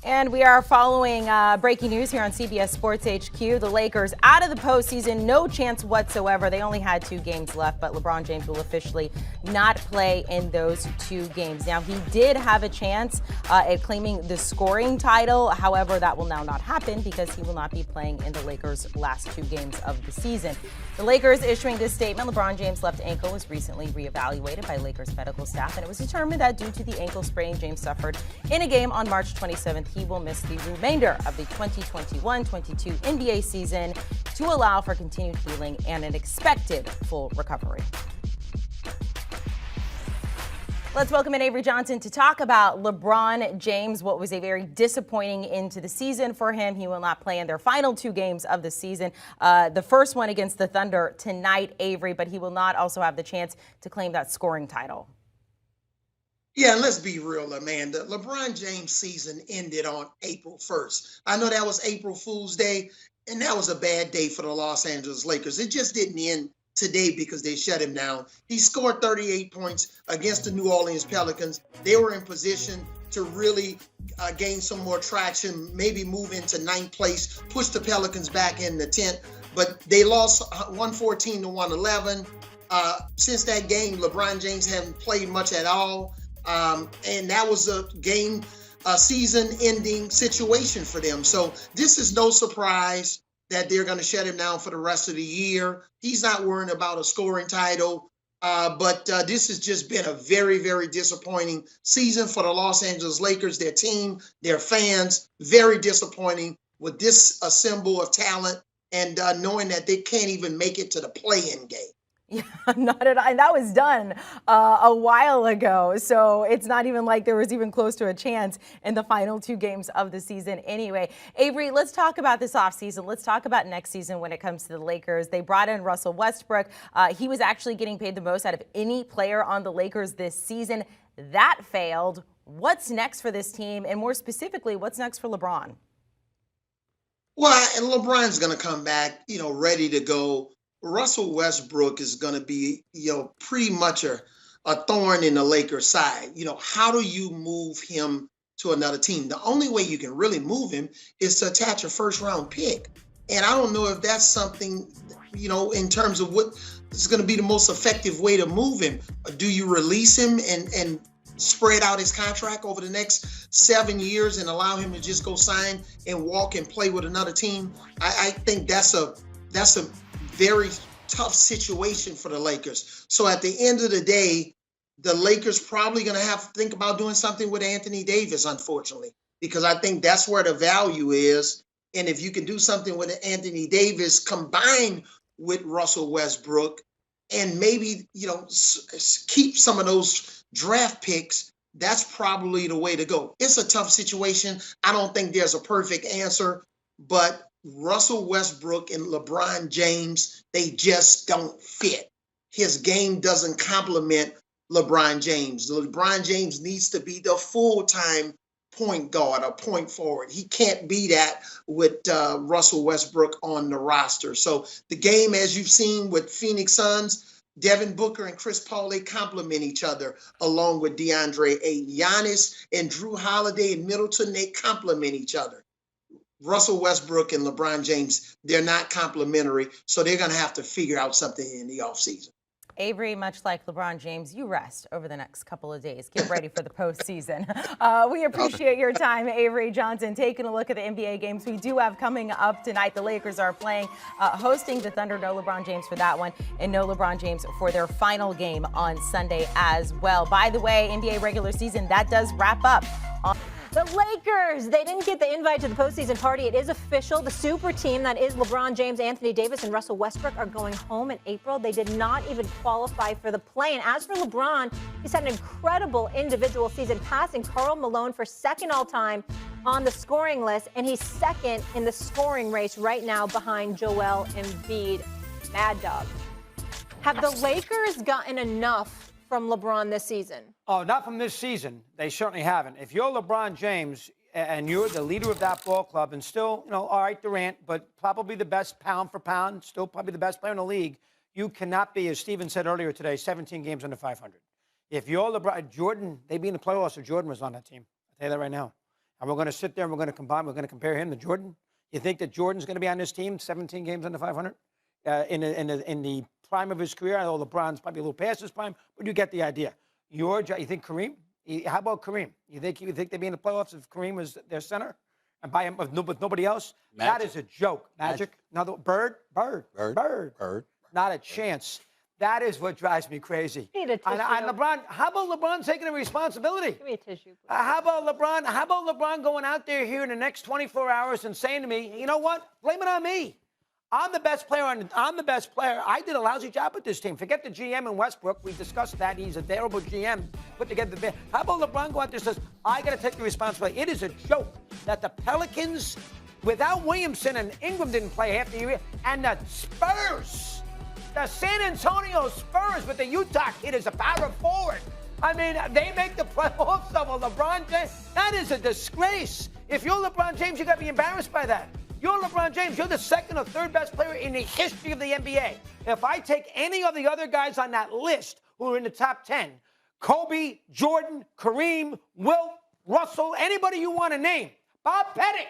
And we are following breaking news here on CBS Sports HQ. The Lakers out of the postseason, no chance whatsoever. They only had 2 games left, but LeBron James will officially not play in those 2 games. Now, he did have a chance at claiming the scoring title. However, that will now not happen because he will not be playing in the Lakers' last 2 games of the season. The Lakers issuing this statement: LeBron James' left ankle was recently reevaluated by Lakers medical staff, and it was determined that due to the ankle sprain James suffered in a game on March 27th, he will miss the remainder of the 2021-22 NBA season to allow for continued healing and an expected full recovery. Let's welcome in Avery Johnson to talk about LeBron James. What was a very disappointing end to the season for him. He will not play in their final 2 games of the season. The first one against the Thunder tonight, Avery, but he will not also have the chance to claim that scoring title. Yeah, let's be real, Amanda. LeBron James' season ended on April 1st. I know that was April Fool's Day, and that was a bad day for the Los Angeles Lakers. It just didn't end today because they shut him down. He scored 38 points against the New Orleans Pelicans. They were in position to really gain some more traction, maybe move into 9th place, push the Pelicans back in the 10th. But they lost 114 to 111. Since that game, LeBron James haven't played much at all. And that was a season-ending situation for them. So this is no surprise that they're going to shut him down for the rest of the year. He's not worrying about a scoring title. But this has just been a very, very disappointing season for the Los Angeles Lakers, their team, their fans. Very disappointing with this assemble of talent and knowing that they can't even make it to the play-in game. Yeah, not at all. And that was done a while ago. So it's not even like there was even close to a chance in the final 2 games of the season anyway. Avery, let's talk about this offseason. Let's talk about next season when it comes to the Lakers. They brought in Russell Westbrook. He was actually getting paid the most out of any player on the Lakers this season. That failed. What's next for this team? And more specifically, what's next for LeBron? Well, and LeBron's going to come back, ready to go. Russell Westbrook is going to be, pretty much a thorn in the Lakers' side. How do you move him to another team? The only way you can really move him is to attach a first-round pick. And I don't know if that's something, in terms of what is going to be the most effective way to move him. Do you release him and spread out his contract over the next 7 years and allow him to just go sign and walk and play with another team? I think that's a very tough situation for the Lakers. So at the end of the day, the Lakers probably going to have to think about doing something with Anthony Davis, unfortunately, because I think that's where the value is. And if you can do something with Anthony Davis combined with Russell Westbrook and maybe, keep some of those draft picks, that's probably the way to go. It's a tough situation. I don't think there's a perfect answer, but Russell Westbrook and LeBron James, they just don't fit. His game doesn't complement LeBron James. LeBron James needs to be the full-time point guard or point forward. He can't be that with Russell Westbrook on the roster. So the game, as you've seen with Phoenix Suns, Devin Booker and Chris Paul, they complement each other along with DeAndre Ayton. Giannis and Drew Holiday and Middleton, they complement each other. Russell Westbrook and LeBron James, they're not complementary, so they're going to have to figure out something in the offseason. Avery, much like LeBron James, you rest over the next couple of days. Get ready for the postseason. We appreciate your time, Avery Johnson, taking a look at the NBA games we do have coming up tonight. The Lakers are playing, hosting the Thunder. No LeBron James for that one, and no LeBron James for their final game on Sunday as well. By the way, NBA regular season, that does wrap up. The Lakers, they didn't get the invite to the postseason party. It is official. The super team that is LeBron James, Anthony Davis, and Russell Westbrook are going home in April. They did not even qualify for the play. And as for LeBron, he's had an incredible individual season, passing Karl Malone for second all-time on the scoring list. And he's second in the scoring race right now behind Joel Embiid. Mad Dog. Have the Lakers gotten enough from LeBron this season? Oh, not from this season. They certainly haven't. If you're LeBron James and you're the leader of that ball club and still, all right, Durant, but probably the best pound for pound, still probably the best player in the league, you cannot be, as Steven said earlier today, 17 games under 500. If you're LeBron, Jordan, they'd be in the playoffs if Jordan was on that team. I'll tell you that right now. And we're going to sit there and we're going to compare him to Jordan. You think that Jordan's going to be on this team, 17 games under 500, in the prime of his career? I know LeBron's probably a little past his prime, but you get the idea. You think Kareem? How about Kareem? You think they'd be in the playoffs if Kareem was their center and by him with nobody else? Magic. That is a joke. Magic. Another Bird. Not a chance. That is what drives me crazy. Need a tissue. And LeBron, how about LeBron taking the responsibility? Give me a tissue, please. How about LeBron going out there here in the next 24 hours and saying to me, you know what? Blame it on me. I'm the best player. I'm the best player. I did a lousy job with this team. Forget the GM in Westbrook. We discussed that. He's a terrible GM. Put together the band. How about LeBron go out there and says, I got to take the responsibility. It is a joke that the Pelicans, without Williamson and Ingram didn't play half the year, and the Spurs, the San Antonio Spurs with the Utah kid as a power forward. I mean, they make the playoffs of a LeBron James. That is a disgrace. If you're LeBron James, you got to be embarrassed by that. You're LeBron James. You're the second or third best player in the history of the NBA. If I take any of the other guys on that list who are in the top 10, Kobe, Jordan, Kareem, Wilt, Russell, anybody you want to name, Bob Pettit,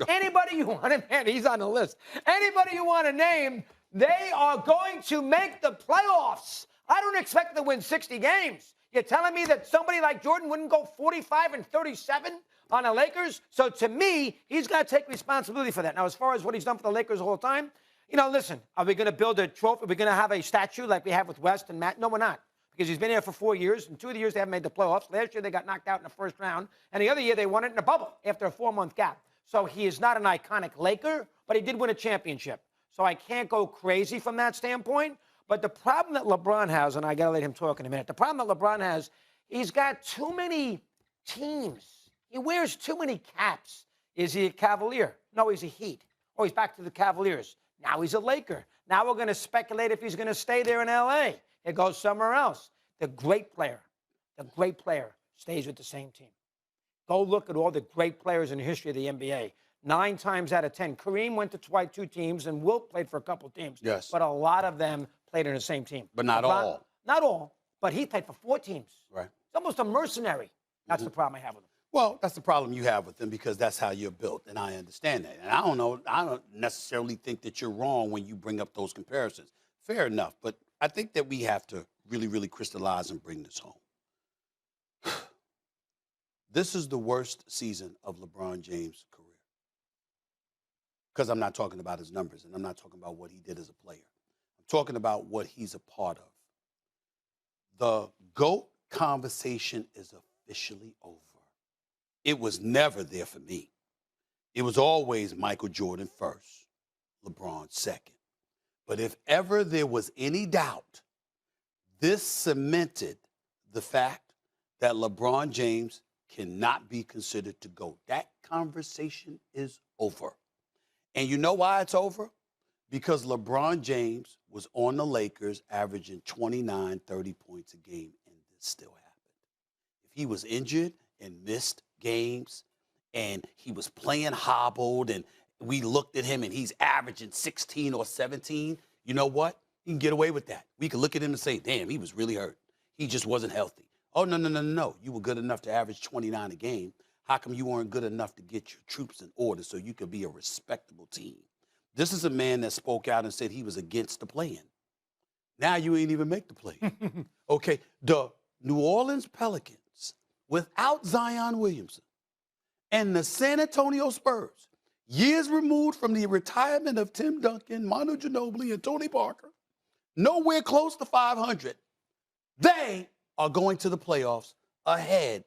anybody you want to name, he's on the list. Anybody you want to name, they are going to make the playoffs. I don't expect them to win 60 games. You're telling me that somebody like Jordan wouldn't go 45 and 37 on the Lakers? So to me, he's got to take responsibility for that. Now, as far as what he's done for the Lakers the whole time, listen, are we going to build a trophy? Are we going to have a statue like we have with West and Matt? No, we're not. Because he's been here for 4 years, and 2 of the years they haven't made the playoffs. Last year they got knocked out in the first round, and the other year they won it in a bubble after a 4-month gap. So he is not an iconic Laker, but he did win a championship. So I can't go crazy from that standpoint. But the problem that LeBron has, and I got to let him talk in a minute, the problem that LeBron has, he's got too many teams. He wears too many caps. Is he a Cavalier? No, he's a Heat. Oh, he's back to the Cavaliers. Now he's a Laker. Now we're going to speculate if he's going to stay there in L.A. It goes somewhere else. The great player stays with the same team. Go look at all the great players in the history of the NBA. 9 times out of 10. Kareem went to 2 teams, and Wilt played for a couple teams. Yes. But a lot of them played in the same team. But not all. Not all. But he played for 4 teams. Right. It's almost a mercenary. That's the problem I have with him. Well, that's the problem you have with them because that's how you're built, and I understand that. And I don't necessarily think that you're wrong when you bring up those comparisons. Fair enough, but I think that we have to really, really crystallize and bring this home. This is the worst season of LeBron James' career. Because I'm not talking about his numbers, and I'm not talking about what he did as a player. I'm talking about what he's a part of. The GOAT conversation is officially over. It was never there for me. It was always Michael Jordan first, LeBron second. But if ever there was any doubt, this cemented the fact that LeBron James cannot be considered to GOAT. That conversation is over. And you know why it's over? Because LeBron James was on the Lakers averaging 29, 30 points a game, and this still happened. If he was injured and missed games and he was playing hobbled and we looked at him and he's averaging 16 or 17, you know what? He can get away with that. We can look at him and say, damn, he was really hurt. He just wasn't healthy. Oh, no. You were good enough to average 29 a game. How come you weren't good enough to get your troops in order so you could be a respectable team? This is a man that spoke out and said he was against the play-in. Now you ain't even make the play. Okay, the New Orleans Pelicans, without Zion Williamson, and the San Antonio Spurs, years removed from the retirement of Tim Duncan, Manu Ginobili, and Tony Parker, nowhere close to 500, they are going to the playoffs ahead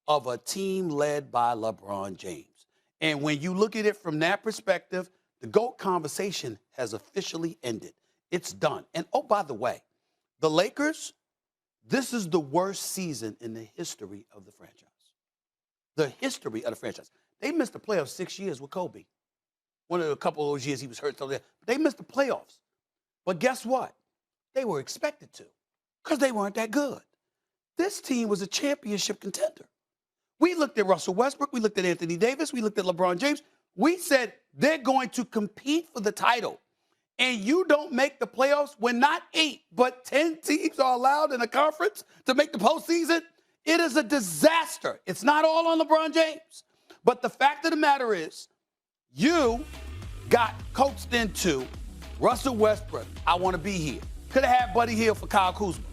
of a team led by LeBron James. And when you look at it from that perspective, the GOAT conversation has officially ended. It's done. And oh, by the way, the Lakers, this is the worst season in the history of the franchise. The history of the franchise. They missed the playoffs 6 years with Kobe. One of a couple of those years he was hurt. They missed the playoffs. But guess what? They were expected to because they weren't that good. This team was a championship contender. We looked at Russell Westbrook. We looked at Anthony Davis. We looked at LeBron James. We said they're going to compete for the title. And you don't make the playoffs when not 8, but 10 teams are allowed in a conference to make the postseason. It is a disaster. It's not all on LeBron James. But the fact of the matter is, you got coaxed into Russell Westbrook. I want to be here. Could have had Buddy Hield for Kyle Kuzma.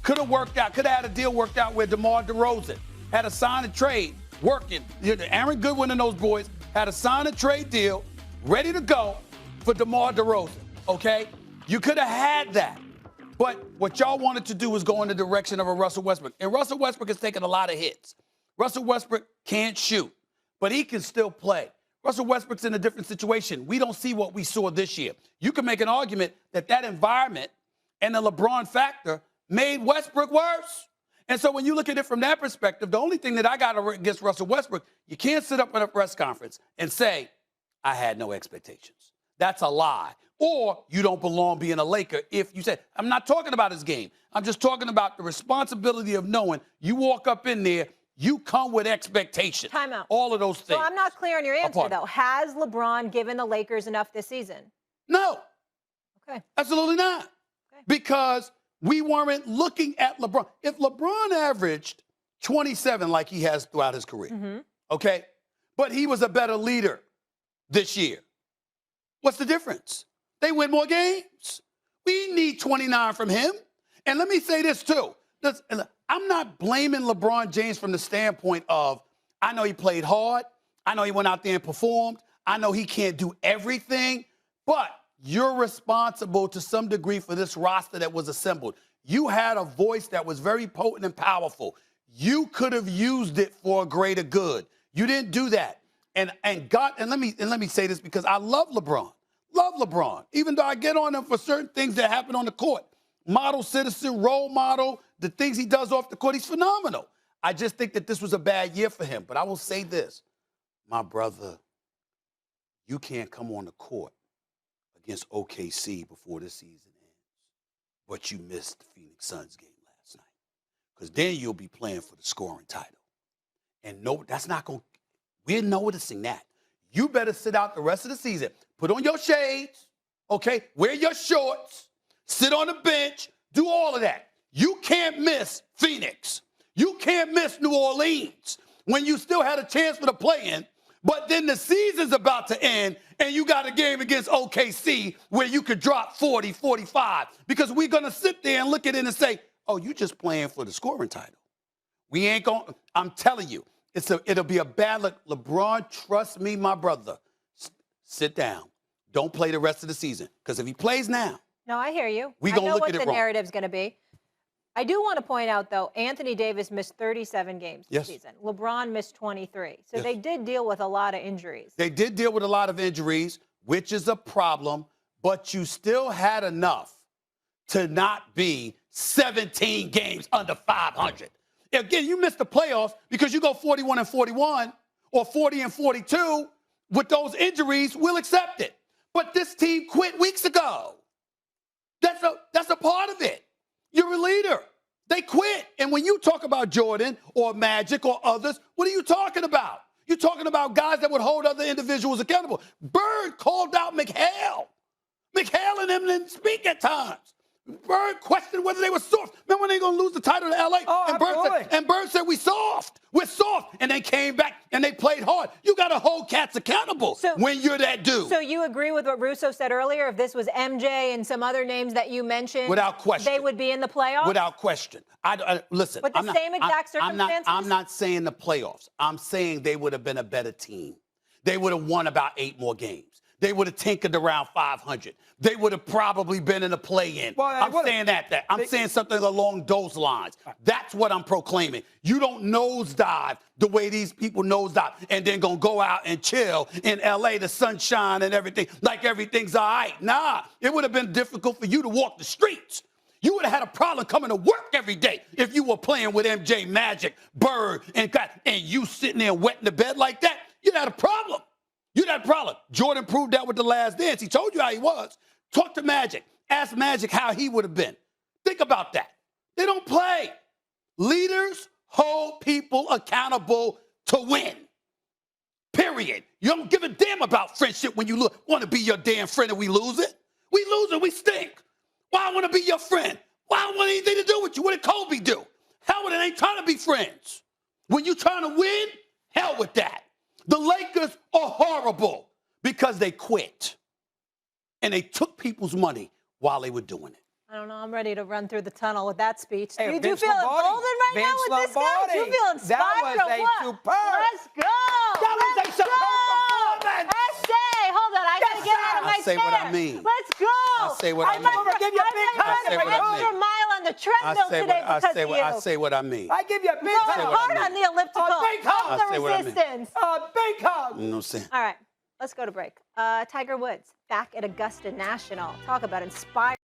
Could have worked out. Could have had a deal worked out where DeMar DeRozan had a sign and trade working. Aaron Goodwin and those boys had a sign and trade deal ready to go for DeMar DeRozan. Okay, you could have had that. But what y'all wanted to do was go in the direction of a Russell Westbrook. And Russell Westbrook has taken a lot of hits. Russell Westbrook can't shoot, but he can still play. Russell Westbrook's in a different situation. We don't see what we saw this year. You can make an argument that that environment and the LeBron factor made Westbrook worse. And so when you look at it from that perspective, the only thing that I got against Russell Westbrook, you can't sit up at a press conference and say, I had no expectations. That's a lie. Or you don't belong being a Laker if you say, I'm not talking about his game. I'm just talking about the responsibility of knowing you walk up in there, you come with expectations. Time out. All of those things. So I'm not clear on your answer, though. Has LeBron given the Lakers enough this season? No. Okay. Absolutely not. Okay. Because we weren't looking at LeBron. If LeBron averaged 27 like he has throughout his career, okay, but he was a better leader this year, what's the difference? They win more games. We need 29 from him. And let me say this, too. I'm not blaming LeBron James from the standpoint of, I know he played hard. I know he went out there and performed. I know he can't do everything. But you're responsible to some degree for this roster that was assembled. You had a voice that was very potent and powerful. You could have used it for a greater good. You didn't do that. And let me say this because I love LeBron. Love LeBron, even though I get on him for certain things that happen on the court. Model citizen, role model, the things he does off the court, he's phenomenal. I just think that this was a bad year for him. But I will say this, my brother, you can't come on the court against OKC before the season ends, but you missed the Phoenix Suns game last night. Because then you'll be playing for the scoring title. And no, that's not going to, we're noticing that. You better sit out the rest of the season. Put on your shades, okay? Wear your shorts, sit on the bench, do all of that. You can't miss Phoenix. You can't miss New Orleans when you still had a chance for the play-in, but then the season's about to end and you got a game against OKC where you could drop 40, 45 because we're going to sit there and look at it and say, oh, you just playing for the scoring title. We ain't going to, I'm telling you, it'll be a bad look. LeBron, trust me, my brother. Sit down. Don't play the rest of the season. Because if he plays now, no, I hear you. We gonna look at it wrong. I know what the narrative's going to be. I do want to point out, though, Anthony Davis missed 37 games this season. LeBron missed 23. So they did deal with a lot of injuries. They did deal with a lot of injuries, which is a problem. But you still had enough to not be 17 games under 500. Again, you missed the playoffs because you go 41-41 or 40-42 with those injuries, we'll accept it. But this team quit weeks ago. That's a part of it. You're a leader. They quit. And when you talk about Jordan or Magic or others, what are you talking about? You're talking about guys that would hold other individuals accountable. Bird called out McHale. McHale and them didn't speak at times. Bird questioned whether they were soft. Remember when they going to lose the title to L.A.? Oh, and Bird said, we soft. We're soft. And they came back and they played hard. You got to hold cats accountable when you're that dude. So you agree with what Russo said earlier? If this was MJ and some other names that you mentioned, without question, they would be in the playoffs? Without question. Listen. But the same exact circumstances? I'm not saying the playoffs. I'm saying they would have been a better team. They would have won about 8 more games. They would have tinkered around 500. They would have probably been in a play-in. Well, I'm saying that. I'm saying something along those lines. That's what I'm proclaiming. You don't nosedive the way these people nosedive and then going to go out and chill in L.A., the sunshine and everything, like everything's all right. Nah, it would have been difficult for you to walk the streets. You would have had a problem coming to work every day if you were playing with MJ, Magic, Bird, and you sitting there wetting the bed like that. You'd have had a problem. You had a problem. Jordan proved that with The Last Dance. He told you how he was. Talk to Magic. Ask Magic how he would have been. Think about that. They don't play. Leaders hold people accountable to win. Period. You don't give a damn about friendship when you want to be your damn friend and we lose it. We lose it. We stink. Why I want to be your friend? Why I want anything to do with you? What did Kobe do? Hell with it. Ain't trying to be friends. When you trying to win, hell with that. The horrible because they quit. And they took people's money while they were doing it. I don't know. I'm ready to run through the tunnel with that speech. Hey, Do you feel emboldened right now with this guy? Do you feel inspired That was or what? superb. Let's go. That was a superb performance. Essay. Hold on. I gotta get out of my I say chair. what I mean. Let's go. I say what I mean. I'm gonna give you a big hug. run I say an what I mean. extra mile on the treadmill today because of you. I say what I mean. I give you a big Going hug. hard on the elliptical. A big hug. Of I say the what I mean. resistance. A big hug. You know what I'm saying? All right. Let's go to break. Tiger Woods back at Augusta National. Talk about inspiring.